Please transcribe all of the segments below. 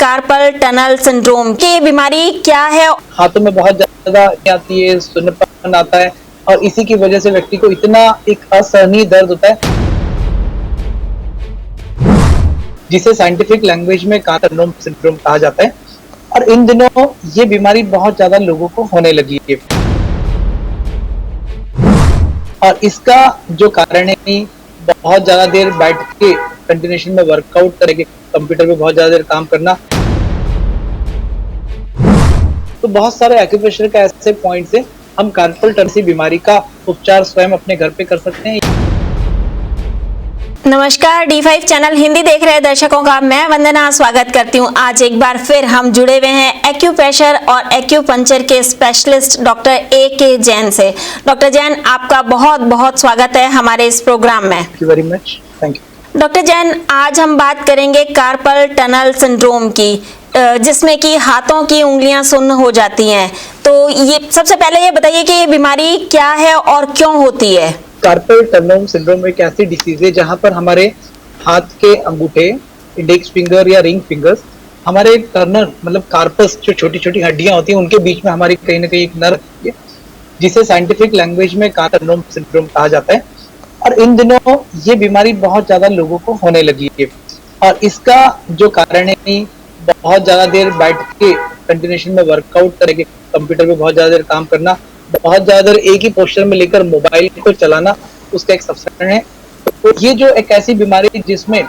Carpal tunnel syndrome की बीमारी क्या है? हाथों में बहुत ज्यादा आती है, सुन्नपन आता है और इसी की वजह से व्यक्ति को इतना एक असहनीय दर्द होता है जिसे साइंटिफिक लैंग्वेज में कार्पल टनल सिंड्रोम कहा जाता है। और इन दिनों ये बीमारी बहुत ज्यादा लोगों को होने लगी है और इसका जो कारण है बहुत ज्यादा देर बैठ के कंटिन्यूशन में वर्कआउट करके कंप्यूटर पे बहुत ज्यादा देर काम करना। तो बहुत सारे एक्यूप्रेशर का ऐसे पॉइंट्स है, हम कार्पल टनल बीमारी का उपचार स्वयं अपने घर पे कर सकते हैं। नमस्कार, D5 चैनल हिंदी देख रहे दर्शकों का मैं वंदना स्वागत करती हूं। आज एक बार फिर हम जुड़े हुए हैं एक्यूप्रेशर और एक्यूपंक्चर के स्पेशलिस्ट डॉक्टर A.K. जैन से। डॉक्टर जैन, आपका बहुत बहुत स्वागत है हमारे इस प्रोग्राम में। Thank you very much. Thank you. Doctor Jain, आज हम बात करेंगे कार्पल टनल सिंड्रोम की, जिसमें कि हाथों की उंगलियां सुन्न हो जाती हैं। तो ये सबसे पहले ये बताइए कि ये बीमारी क्या है और क्यों होती है? कार्पल टनल सिंड्रोम एक ऐसी डिसीज है जहां पर हमारे हाथ के अंगूठे, इंडेक्स फिंगर या रिंग फिंगर्स, हमारे टर्नर मतलब कार्पस जो छोटी छोटी हड्डियां होती हैं उनके बीच में हमारी कहीं ना कहीं एक नर्व होती है जिसे साइंटिफिक लैंग्वेज में कार्पल टनल सिंड्रोम कहा जाता है। और इन दिनों ये बीमारी बहुत ज्यादा लोगों को होने लगी है और इसका जो कारण है बहुत ज्यादा देर बैठ के कंटिन्यूशन में वर्कआउट करके कंप्यूटर पे बहुत ज्यादा देर काम करना, बहुत ज्यादा देर एक ही पोस्चर में लेकर मोबाइल को चलाना, उसका एक सबसे कारण है। तो ये जो एक ऐसी बीमारी है जिसमें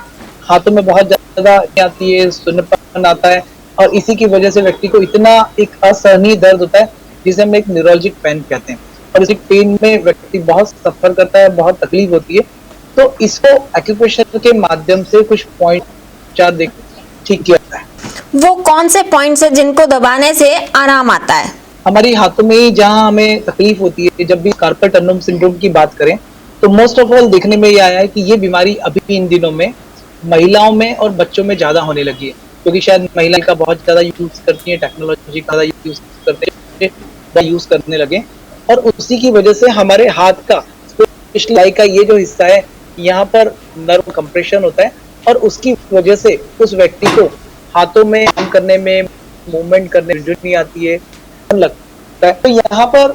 हाथों में बहुत ज्यादा आती है, सुन्नपन आता है और इसी की वजह से व्यक्ति को इतना एक असहनीय दर्द होता है जिसे हम एक न्यूरोलॉजिक पेन कहते हैं और इस पेन में व्यक्ति बहुत सफर करता है, बहुत तकलीफ होती है। तो इसको एक्यूप्रेशर के माध्यम से कुछ पॉइंट देख ठीक किया जाता है। वो कौन से पॉइंट्स है जिनको दबाने से आराम आता है? हमारी हाथों में जहां हमें तकलीफ होती है, जब भी कार्पल टनल सिंड्रोम की बात करें तो मोस्ट ऑफ ऑल देखने में ये आया है कि ये बीमारी अभी इन दिनों में महिलाओं में और बच्चों में ज्यादा होने लगी है, क्योंकि शायद महिला का बहुत ज्यादा यूज करती है, टेक्नोलॉजी का यूज करते यूज करने लगे और उसी की वजह से हमारे हाथ का स्पेशली का ये जो हिस्सा है यहाँ पर नर्व कंप्रेशन होता है और उसकी वजह से उस व्यक्ति को हाथों में काम करने में, मूवमेंट करने में नहीं आती है, लगता है। तो यहाँ पर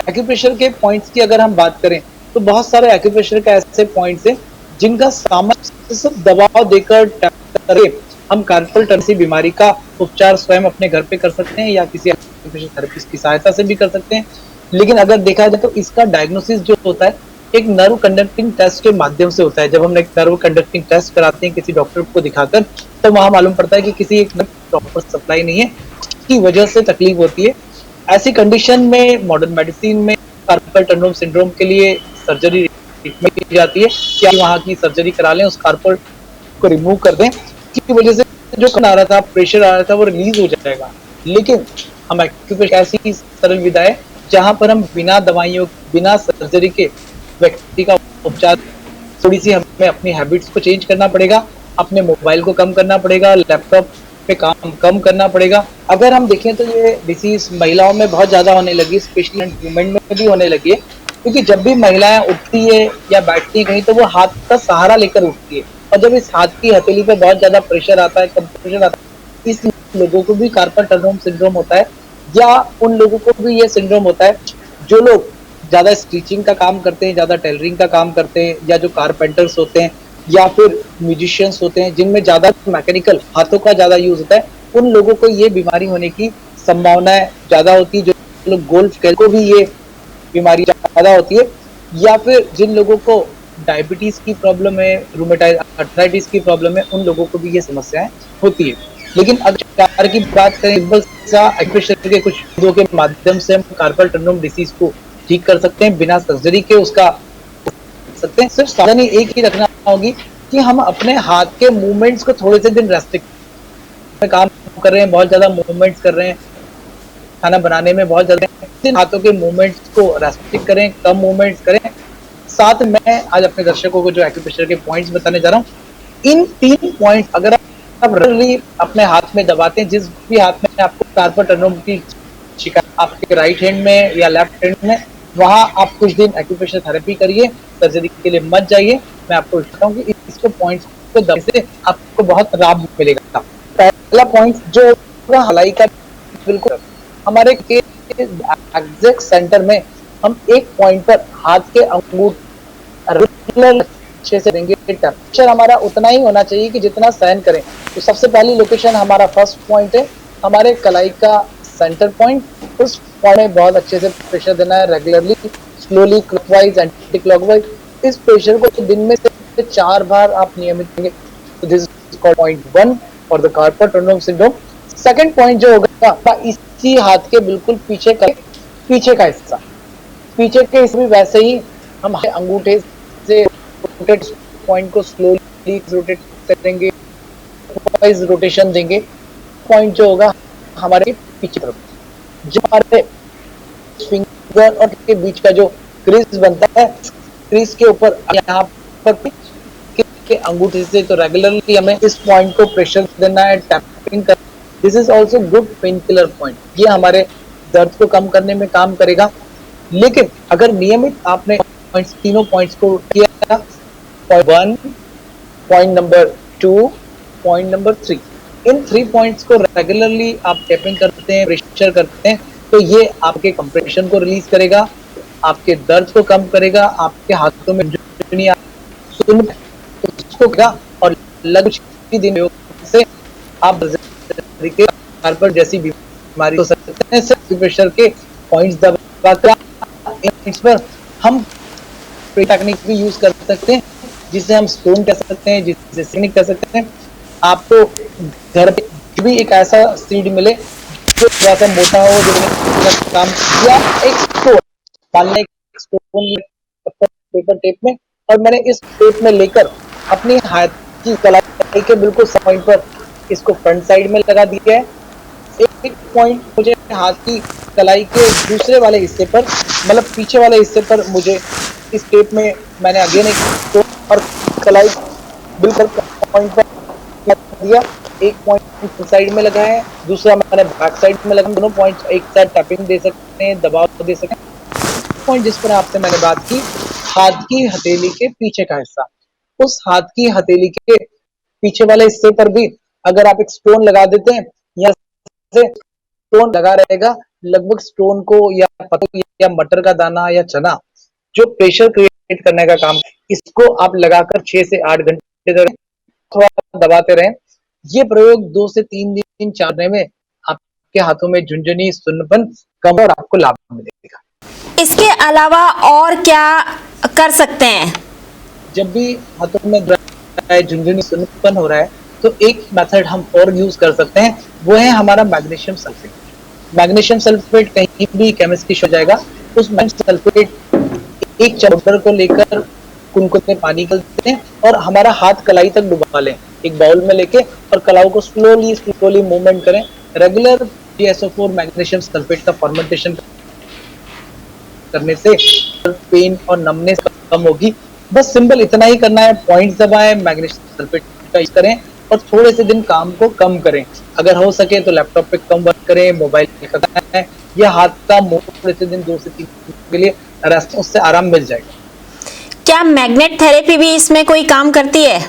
एक्यूप्रेशर के पॉइंट्स की अगर हम बात करें तो बहुत सारे एक्यूप्रेशर का ऐसे पॉइंट्स हैं जिनका सामान्य सिर्फ दबाव देकर हम कार्पल टनल बीमारी का उपचार स्वयं अपने घर पे कर सकते हैं या किसी एक्यूप्रेशर थेरेपिस्ट की सहायता से भी कर सकते हैं। लेकिन अगर देखा जाए तो इसका डायग्नोसिस जो होता है एक नर्व कंडक्टिंग टेस्ट के माध्यम से होता है। जब हम एक नर्व कंडक्टिंग टेस्ट कराते हैं किसी डॉक्टर को दिखाकर तो वहां मालूम पड़ता है कि किसी एक प्रॉपर सप्लाई नहीं है, की वजह से तकलीफ होती है। ऐसी कंडीशन में मॉडर्न मेडिसिन में कार्पल टनल सिंड्रोम के लिए सर्जरी ट्रीटमेंट की जाती है कि वहां की सर्जरी करा लें, उस कार्पल को रिमूव कर दें, की वजह से जो आ रहा था, प्रेशर आ रहा था, वो रिलीज हो जाएगा। लेकिन हम एक्यूप्रेशर ऐसी सरल विधा है जहां पर हम बिना दवाइयों, बिना सर्जरी के व्यक्ति का उपचार, थोड़ी सी हमें अपनी हैबिट्स को चेंज करना पड़ेगा, अपने मोबाइल को कम करना पड़ेगा, लैपटॉप पे काम कम करना पड़ेगा। अगर हम देखें तो ये डिसीज महिलाओं में बहुत ज्यादा होने लगी, स्पेशली वुमेन में भी होने लगी है, क्योंकि जब भी महिलाएं उठती है या बैठती है कहीं तो वो हाथ का सहारा लेकर उठती है और जब इस हाथ की हथेली पे बहुत ज्यादा प्रेशर आता है, कंप्रेशन आता है, इस लोगों को भी कार्पल टनल सिंड्रोम होता है। या उन लोगों को भी ये सिंड्रोम होता है जो लोग ज्यादा स्टिचिंग का काम करते हैं, ज्यादा टेलरिंग का काम करते हैं, या जो कारपेंटर्स होते हैं या फिर म्यूजिशियंस होते हैं जिनमें ज्यादा मैकेनिकल हाथों का ज्यादा यूज होता है, उन लोगों को ये बीमारी होने की संभावनाएं ज्यादा होती है। जो लोग गोल्फ खेल को भी ये बीमारी ज्यादा होती है, या फिर जिन लोगों को डायबिटीज की प्रॉब्लम है, रूमेटाइड आर्थराइटिस की प्रॉब्लम है, उन लोगों को भी ये समस्याएं होती है। लेकिन अगर उपचार की बात करें, एक्यूप्रेशर के कुछ विधियों के माध्यम से हम कार्पल टनल डिसीज को ठीक कर सकते हैं बिना सर्जरी के, उसका सकते हैं। सिर्फ सावधानी एक ही रखना होगी कि हम अपने हाथ के मूवमेंट्स को थोड़े से दिन रेस्ट्रिक्ट में काम कर रहे हैं, बहुत ज्यादा मूवमेंट्स कर रहे हैं, खाना बनाने में बहुत ज्यादा हाथों के मूवमेंट्स को रेस्ट्रिक्ट करें, कम मूवमेंट्स करें। साथ में आज अपने दर्शकों को जो एक्यूप्रेशर के पॉइंट्स बताने जा रहा हूँ, इन 3 पॉइंट अगर आप रेगुलरली अपने हाथ में दबाते हैं, जिस भी हाथ में आपको कार्पल टनल की शिकायत, आपके राइट हैंड में या लेफ्ट हैंड में, वहां आप कुछ दिन एक्यूप्रेशर थेरेपी करिए, सर्जरी के लिए मत जाइए। मैं आपको बताता हूँ कि इसको पॉइंट्स को दबाने से आपको बहुत लाभ मिलेगा। पहला पॉइंट जो होगा हलाई का, बिल्कुल हमारे के एग्जैक्ट सेंटर में हम एक पॉइंट पर हाथ के अंगूठे रेगुलर अच्छे से देंगे। टेम्परेचर हमारा उतना ही होना चाहिए कि जितना सहन करें। तो सबसे पहली लोकेशन हमारा फर्स्ट पॉइंट है, हमारे कलाई का सेंटर पॉइंट। उस पॉइंट में बहुत अच्छे से प्रेशर देना है, regularly, slowly, clockwise, anti clockwise. इस प्रेशर को दिन में से 4 बार आप नियमित देंगे। तो this is called point 1 for the carpal tunnel syndrome. Second point जो होगा इसी हाथ के बिल्कुल पीछे का हिस्सा, पीछे के हिस्से भी वैसे ही हम अंगूठे से पॉइंट को स्लोली रोटेट करेंगे, रोटेशन देंगे। पॉइंट जो होगा हमारे पीछे तरफ, जो हमारे फिंगर और के बीच का जो क्रीज बनता है, क्रीज के ऊपर यहाँ पर के अंगूठे से तो रेगुलरली हमें इस पॉइंट को प्रेशर देना है, टैपिंग कर। This is also good pain killer point. ये हमारे दर्द को कम करने में काम करेगा। लेकिन अगर नियमित आपने तीनों पॉइंट्स को किया, point 1, point number 2, point number 3, इन 3 पॉइंट्स को रेगुलरली आप टैपिंग करते हैं, प्रेशर करते हैं, तो ये आपके कंप्रेशन को रिलीज करेगा, आपके दर्द को कम करेगा, आपके हाथों में और लगभग दिन से आप कार्पल जैसी बीमारी हो सकते हैं। प्रेशर के पॉइंट्स दबाकर पर हम टेक्निक भी यूज कर सकते हैं, जिसे हम स्टोन कह सकते हैं, जिसे सिनिक कह सकते हैं। आपको घर पे भी एक ऐसा सीड मिले जो थोड़ा सा मोटा हो, जो काम किया, एक स्टोन पेपर टेप में, और मैंने इस टेप में लेकर अपनी हाथ की कलाई के बिल्कुल पॉइंट पर इसको फ्रंट साइड में लगा दिया है। एक पॉइंट मुझे हाथ की कलाई के दूसरे वाले हिस्से पर, मतलब पीछे वाले हिस्से पर, मुझे इस टेप में मैंने अगेन एक और कलाई बिल्कुल पॉइंट पर दिया। एक पॉइंट साइड में लगा है, दूसरा मैंने बैक साइड में लगा। दोनों पॉइंट्स एक साथ टैपिंग दे सकते हैं, दबाव दे सकते हैं। पॉइंट जिस पर आपसे मैंने बात की, हाथ की हथेली के पीछे का हिस्सा, उस हाथ की हथेली के पीछे वाले हिस्से पर भी अगर आप एक स्टोन लगा देते हैं, या स्टोन लगा रहेगा, लगभग स्टोन को या मटर का दाना या चना, जो प्रेशर क्रिएट करने का काम, इसको आप लगाकर 6 से 8 घंटे तक थोड़ा दबाते रहें। ये प्रयोग 2 से 3 दिन चलने में आपके हाथों में झुनझुनी, सुन्नपन कम और आपको लाभ मिलेगा। इसके अलावा और क्या कर सकते हैं? जब भी हाथों में झुनझुनी, सुन्नपन हो रहा है, तो एक मेथड हम और यूज कर सकते हैं, वो है हमारा मैग्नीशियम सल्फेट। मैग्नीशियम सल्फेट कहीं भी केमिस्ट्री हो जाएगा। उस मैग्नीशियम सल्फेट एक चम्मच को लेकर कुनकुने पानी डालते हैं और हमारा हाथ कलाई तक डुबा लें, एक बाउल में लेके, और कलाऊ को स्लोली मूवमेंट करें। रेगुलर PSO4 मैग्नीशियम सल्फेट का फॉर्मेंटेशन करने से पेन और नमनेस कम होगी। बस सिंपल इतना ही करना है, पॉइंट्स दबाएं, मैग्नीशियम सल्फेट का यूज करें और थोड़े से दिन काम को कम करें। अगर हो सके तो लैपटॉप पे कम वर्क करें, मोबाइल का या हाथ का थोड़े से दिन 2 से 3 के लिए रेस्ट, उससे आराम मिल जाएगा। क्या मैग्नेट थेरेपी भी इसमें कोई काम करती है?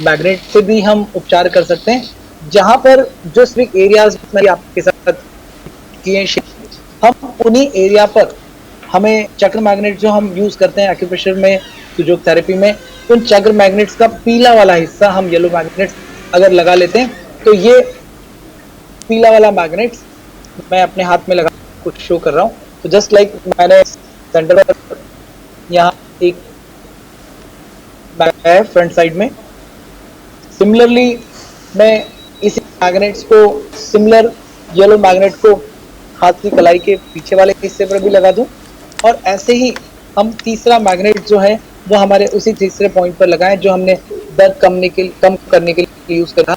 मैग्नेट से भी हम उपचार कर सकते हैं, जहां पर जो स्पेसिफिक एरियाज में आपके साथ किए, हम उन्हीं एरिया पर हमें चक्र मैग्नेट जो हम यूज करते हैं एक्यूप्रेशर में, सुजोग थेरेपी में, उन चक्र मैग्नेट्स का पीला वाला हिस्सा हम येलो मैग्नेट्स अगर लगा लेते हैं, तो ये पीला वाला मैग्नेट्स मैं अपने हाथ में लगा कुछ शो कर रहा हूँ। तो जस्ट लाइक मैंने सेंटर पर यहाँ एक है फ्रंट साइड में, सिमिलरली मैं इस मैग्नेट्स को, सिमिलर येलो मैग्नेट को हाथ की कलाई के पीछे वाले हिस्से पर भी लगा दूं, और ऐसे ही हम तीसरा मैग्नेट जो है वो हमारे उसी तीसरे पॉइंट पर लगाएं जो हमने दर्द कम करने के लिए यूज करा।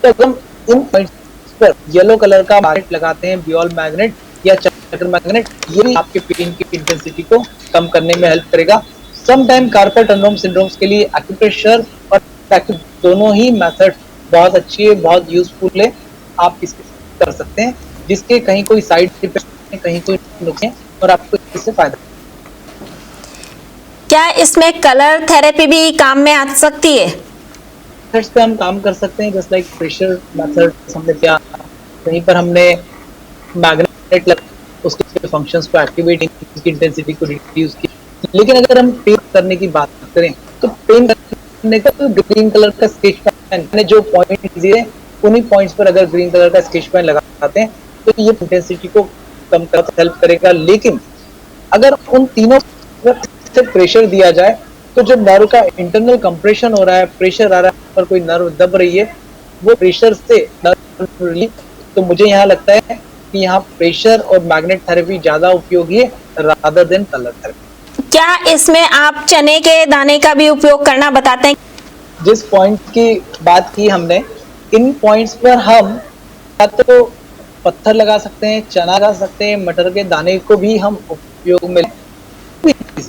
तो हम इन पॉइंट्स पर येलो कलर का मैग्नेट लगाते हैं, बियोल मैग्नेट या चक्र मैग्नेट, ये आपके पेन की इंटेंसिटी को कम करने में हेल्प करेगा। Some time carpal tunnel syndromes के लिए एक्यूप्रेशर और दोनों ही मेथड बहुत अच्छी है, बहुत यूजफुल है, आप इसको कर सकते हैं, जिसके कहीं कोई साइड इफेक्ट, कहीं कोई नुकसान, और आपको इससे फायदा। क्या इसमें कलर थेरेपी भी काम में आ सकती है? मेथड्स पे हम काम कर सकते हैं, जस्ट लाइक प्रेशर मेथड हमने किया, कहीं पर हमने मैग्नेट लगा उसके फंक्शंस को एक्टिवेट, उसकी इंटेंसिटी को रिड्यूस किया। लेकिन अगर हम पेंट करने की बात करें तो पेंट करने का तो ग्रीन कलर का स्केच पेन ने जो पॉइंट दिए उन्हीं पॉइंट्स पर अगर ग्रीन कलर का स्केच पेन लगाते हैं तो ये इंटेंसिटी को कम कर हेल्प करेगा। लेकिन अगर उन तीनों से प्रेशर दिया जाए तो जो नर्व का इंटरनल कंप्रेशन हो रहा है, प्रेशर आ रहा है पर कोई नर्व दब रही है, वो प्रेशर से नर्व रिलीफ, तो मुझे यहाँ लगता है कि यहाँ प्रेशर और मैग्नेट थेरेपी ज्यादा उपयोगी है रादर देन कलर थेरेपी। क्या इसमें आप चने के दाने का भी उपयोग करना बताते हैं? जिस पॉइंट की बात की हमने, इन पॉइंट्स पर हम या तो पत्थर लगा सकते हैं, चना लगा सकते हैं, मटर के दाने को भी हम उपयोग में,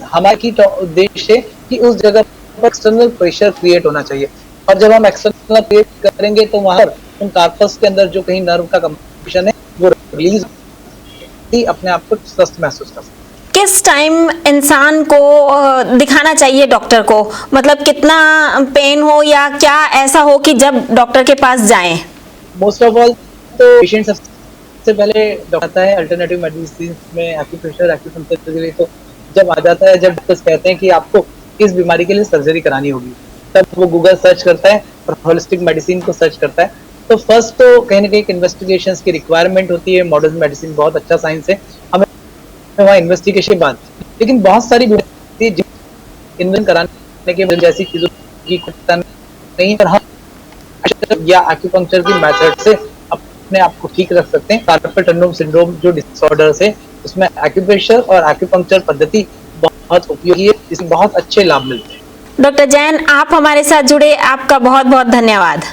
हमारा की उद्देश्य है कि उस जगह पर एक्सटर्नल प्रेशर क्रिएट होना चाहिए, और जब हम एक्सटर्नल क्रिएट करेंगे तो वहां उन कार्पस के अंदर जो कहीं नर्व का कंप्रेशन है वो रिलीज ही अपने आप को स्वस्थ महसूस कर सकते हैं। किस टाइम इंसान को दिखाना चाहिए डॉक्टर को, मतलब कितना पेन हो या क्या ऐसा हो कि जब डॉक्टर के पास जाएं? मोस्ट ऑफ ऑल तो पेशेंट सबसे पहले डॉक्टर आता है अल्टरनेटिव मेडिसिन में, एक्यूप्रेशर एक्यूपंक्चर के लिए, तो जब आ जाता है, जब डॉक्टर्स कहते हैं कि आपको इस बीमारी के लिए सर्जरी करानी होगी, तब वो गूगल सर्च करता है और होलिस्टिक मेडिसिन को सर्च करता है। तो फर्स्ट तो कहीं ना कहीं इन्वेस्टिगेशंस की रिक्वायरमेंट होती है। मॉडर्न मेडिसिन बहुत अच्छा साइंस है, हमें वहाँ इन्वेस्टिगेशन बाद, लेकिन बहुत सारी बीमारी इन्वेस्ट कराने के जैसी चीजों की नहीं, पर हम या एक्यूपंक्चर की मेथड से अपने आप को ठीक रख सकते हैं। कार्पेट टन्नम सिंड्रोम जो डिसऑर्डर्स है उसमें एक्यूप्रेशर और एक्यूपंक्चर पद्धति बहुत उपयोगी है, इसमें बहुत अच्छे लाभ मिलते हैं। डॉक्टर जैन, आप हमारे साथ जुड़े, आपका बहुत बहुत धन्यवाद।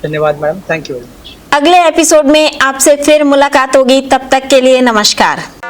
धन्यवाद madam, thank you very much. अगले एपिसोड में आपसे फिर मुलाकात होगी, तब तक के लिए नमस्कार।